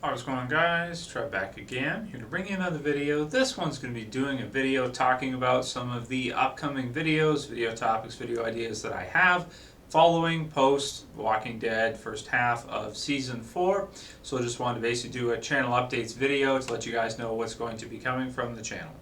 Alright, what's going on, guys? Try back again. Here to bring you another video. This one's going to be doing a video talking about some of the upcoming videos, video topics, video ideas that I have following post Walking Dead first half of season 4. So I just wanted to basically do a channel updates video to let you guys know what's going to be coming from the channel.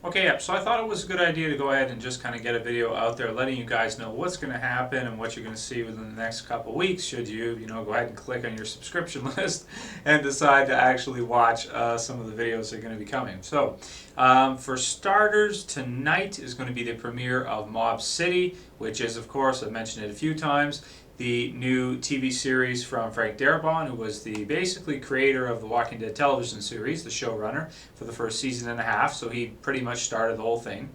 Okay, so I thought it was a good idea to go ahead and just kind of get a video out there letting you guys know what's going to happen and what you're going to see within the next couple weeks should you go ahead and click on your subscription list and decide to actually watch some of the videos that are going to be coming. So, for starters, tonight is going to be the premiere of Mob City, which is, of course, I've mentioned it a few times, the new TV series from Frank Darabont, who was the basically creator of the Walking Dead television series, the showrunner for the first season and a half. So he pretty much started the whole thing,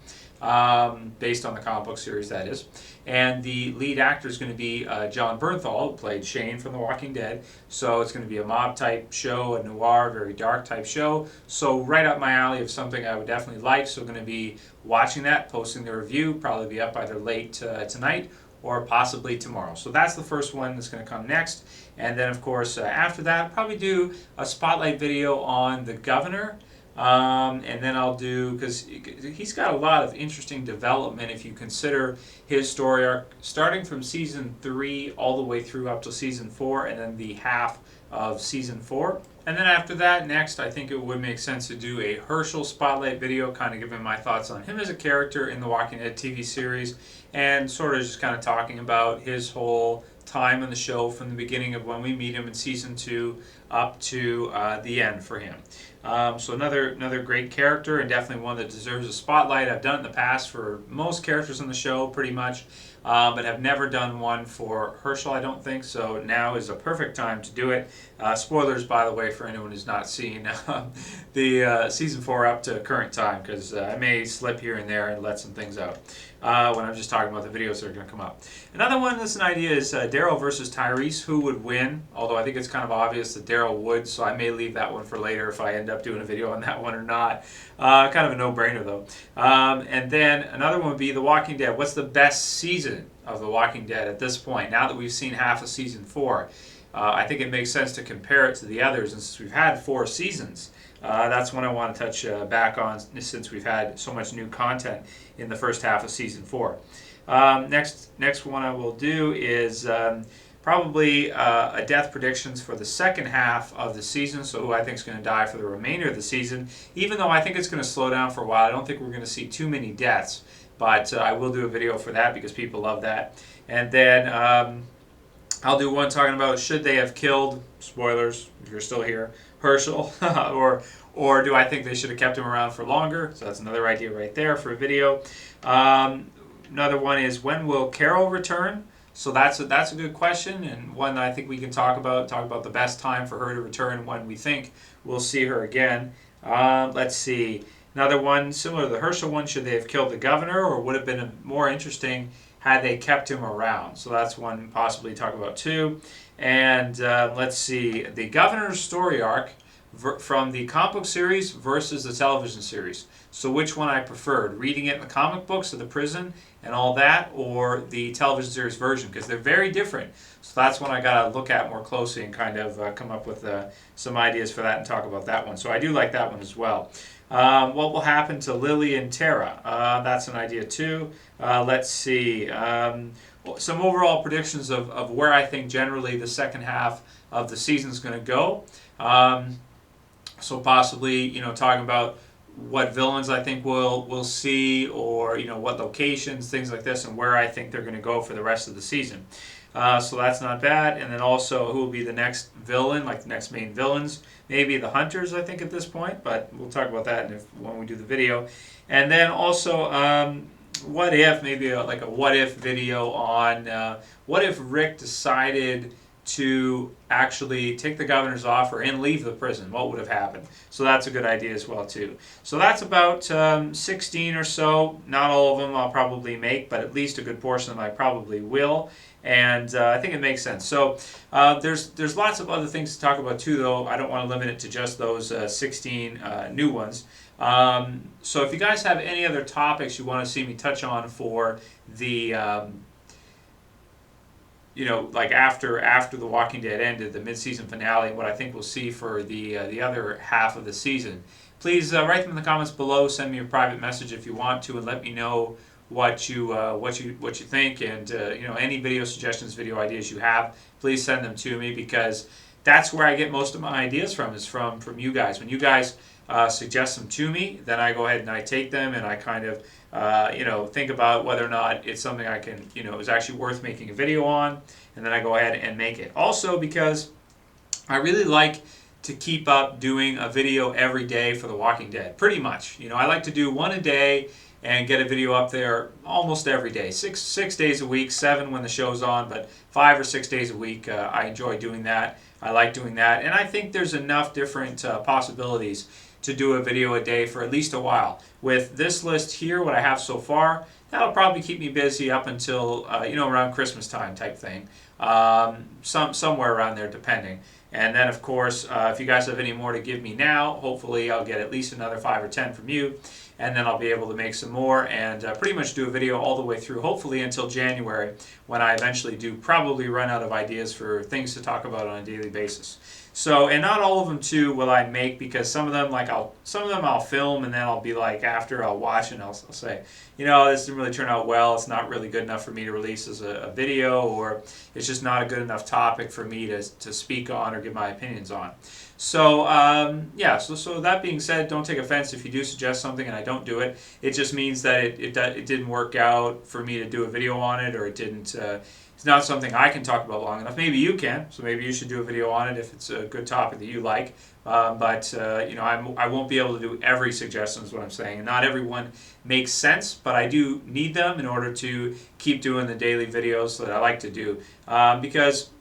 based on the comic book series, that is. And the lead actor is going to be Jon Bernthal, who played Shane from The Walking Dead. So it's going to be a mob type show, a noir, very dark type show. So right up my alley of something I would definitely like. So I'm going to be watching that, posting the review, probably be up either late tonight or possibly tomorrow. So that's the first one that's going to come next. And then, of course, after that, I'll probably do a spotlight video on the Governor. And then I'll do, because he's got a lot of interesting development if you consider his story arc, starting from season 3 all the way through up to season 4, and then the half of season 4. And then after that, next, I think it would make sense to do a Herschel spotlight video, kind of giving my thoughts on him as a character in the Walking Dead TV series, and sort of just kind of talking about his whole time in the show from the beginning of when we meet him in season 2 up to the end for him. So another great character, and definitely one that deserves a spotlight. I've done it in the past for most characters in the show, pretty much, but have never done one for Herschel, I don't think. So now is a perfect time to do it. Spoilers, by the way, for anyone who's not seen the season 4 up to current time, because I may slip here and there and let some things out when I'm just talking about the videos that are going to come up. Another one that's an idea is Daryl versus Tyrese. Who would win? Although I think it's kind of obvious that Daryl would, so I may leave that one for later if I end up doing a video on that one or not. Kind of a no-brainer, though. And then another one would be The Walking Dead. What's the best season of The Walking Dead at this point? Now that we've seen half of season 4, I think it makes sense to compare it to the others. And since we've had 4 seasons, that's one I want to touch back on, since we've had so much new content in the first half of season 4. Next one I will do is probably a death predictions for the second half of the season, so who I think is going to die for the remainder of the season. Even though I think it's going to slow down for a while, I don't think we're going to see too many deaths, but I will do a video for that because people love that. And then I'll do one talking about should they have killed, spoilers if you're still here, Herschel, or do I think they should have kept him around for longer? So that's another idea right there for a video. Another one is when will Carol return? So that's a good question, and one I think we can talk about the best time for her to return, when we think we'll see her again. Let's see. Another one similar to the Herschel one, should they have killed the Governor, or would have been more interesting had they kept him around? So that's one possibly to talk about too. And let's see, the Governor's story arc from the comic book series versus the television series. So which one I preferred, reading it in the comic books of the prison and all that, or the television series version, because they're very different. So that's one I got to look at more closely and kind of come up with some ideas for that and talk about that one. So I do like that one as well. What will happen to Lily and Tara? That's an idea too. Let's see. Some overall predictions of where I think generally the second half of the season is going to go. So possibly, talking about what villains I think we'll see, or what locations, things like this, and where I think they're going to go for the rest of the season. So that's not bad. And then also who will be the next villain, like the next main villains. Maybe the Hunters, I think, at this point, but we'll talk about that when we do the video. And then also what if, maybe like a what if video on what if Rick decided to actually take the Governor's offer and leave the prison. What would have happened? So that's a good idea as well too. So that's about 16 or so. Not all of them I'll probably make, but at least a good portion of them I probably will. And I think it makes sense. So there's lots of other things to talk about too, though. I don't want to limit it to just those 16 new ones. So if you guys have any other topics you want to see me touch on for the you know, like after The Walking Dead ended, the mid-season finale, what I think we'll see for the other half of the season. Please write them in the comments below. Send me a private message if you want to, and let me know what you think, and you know, any video suggestions, video ideas you have. Please send them to me, because that's where I get most of my ideas from, is from you guys. When you guys suggest them to me, then I go ahead and I take them, and I kind of you know, think about whether or not it's something I can, you know, is actually worth making a video on, and then I go ahead and make it. Also, because I really like to keep up doing a video every day for The Walking Dead, pretty much. You know, I like to do one a day and get a video up there almost every day. Six days a week, 7 when the show's on, but 5 or 6 days a week. I enjoy doing that. I like doing that, and I think there's enough different possibilities to do a video a day for at least a while. With this list here, what I have so far, that'll probably keep me busy up until you know, around Christmas time type thing. Somewhere around there, depending. And then, of course, if you guys have any more to give me now, hopefully I'll get at least another 5 or 10 from you, and then I'll be able to make some more and pretty much do a video all the way through, hopefully until January, when I eventually do probably run out of ideas for things to talk about on a daily basis. So, and not all of them too will I make, because some of them I'll film, and then I'll be like, after I'll watch and I'll say, you know, this didn't really turn out well, it's not really good enough for me to release as a video, or it's just not a good enough topic for me to speak on or give my opinions on. So yeah, so that being said, don't take offense if you do suggest something and I don't do it. It just means that it didn't work out for me to do a video on it, or it didn't. It's not something I can talk about long enough. Maybe you can, so maybe you should do a video on it if it's a good topic that you like. But you know, I won't be able to do every suggestion, is what I'm saying. And not everyone makes sense, but I do need them in order to keep doing the daily videos that I like to do. Because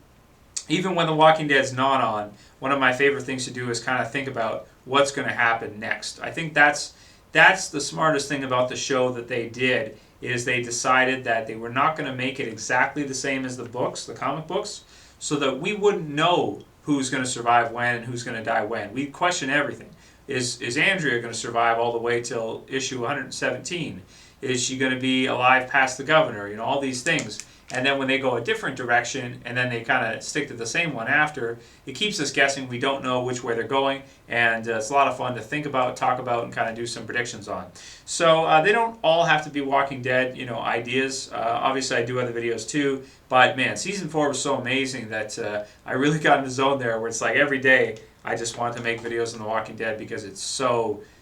even when The Walking Dead's not on, one of my favorite things to do is kind of think about what's going to happen next. I think that's the smartest thing about the show that they did, is they decided that they were not going to make it exactly the same as the books, the comic books, so that we wouldn't know who's going to survive when and who's going to die when. We'd question everything. Is Andrea going to survive all the way till issue 117? Is she going to be alive past the governor? You know, all these things. And then when they go a different direction, and then they kind of stick to the same one after, it keeps us guessing. We don't know which way they're going, and it's a lot of fun to think about, talk about, and kind of do some predictions on. So they don't all have to be Walking Dead, you know, ideas. Obviously, I do other videos too, but man, season 4 was so amazing that I really got in the zone there, where it's like every day I just want to make videos on The Walking Dead, because it's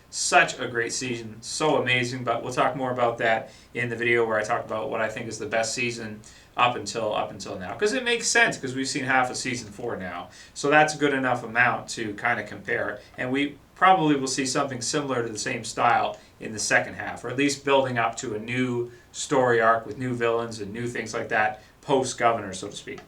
such a great season, so amazing. But we'll talk more about that in the video where I talk about what I think is the best season up until now, because it makes sense, because we've seen half of season 4 now, so that's a good enough amount to kind of compare. And we probably will see something similar to the same style in the second half, or at least building up to a new story arc with new villains and new things like that, post Governor, so to speak.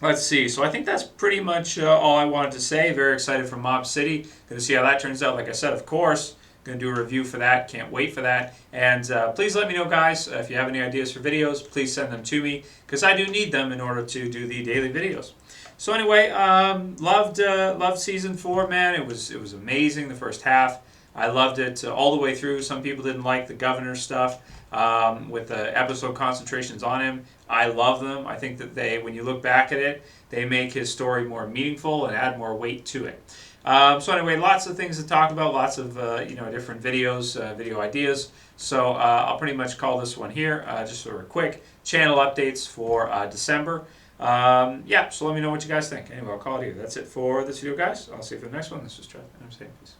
Let's see, so I think that's pretty much all I wanted to say. Very excited for Mob City. Going to see how that turns out. Like I said, of course, going to do a review for that. Can't wait for that. And please let me know, guys, if you have any ideas for videos, please send them to me, because I do need them in order to do the daily videos. So anyway, loved season 4, man. It was amazing, the first half. I loved it all the way through. Some people didn't like the governor stuff with the episode concentrations on him. I love them. I think that when you look back at it, they make his story more meaningful and add more weight to it. So anyway, lots of things to talk about, lots of you know, different videos, video ideas. So I'll pretty much call this one here, just sort of quick channel updates for December. Yeah, so let me know what you guys think. Anyway, I'll call it here. That's it for this video, guys. I'll see you for the next one. This is Trev, and I'm saying peace.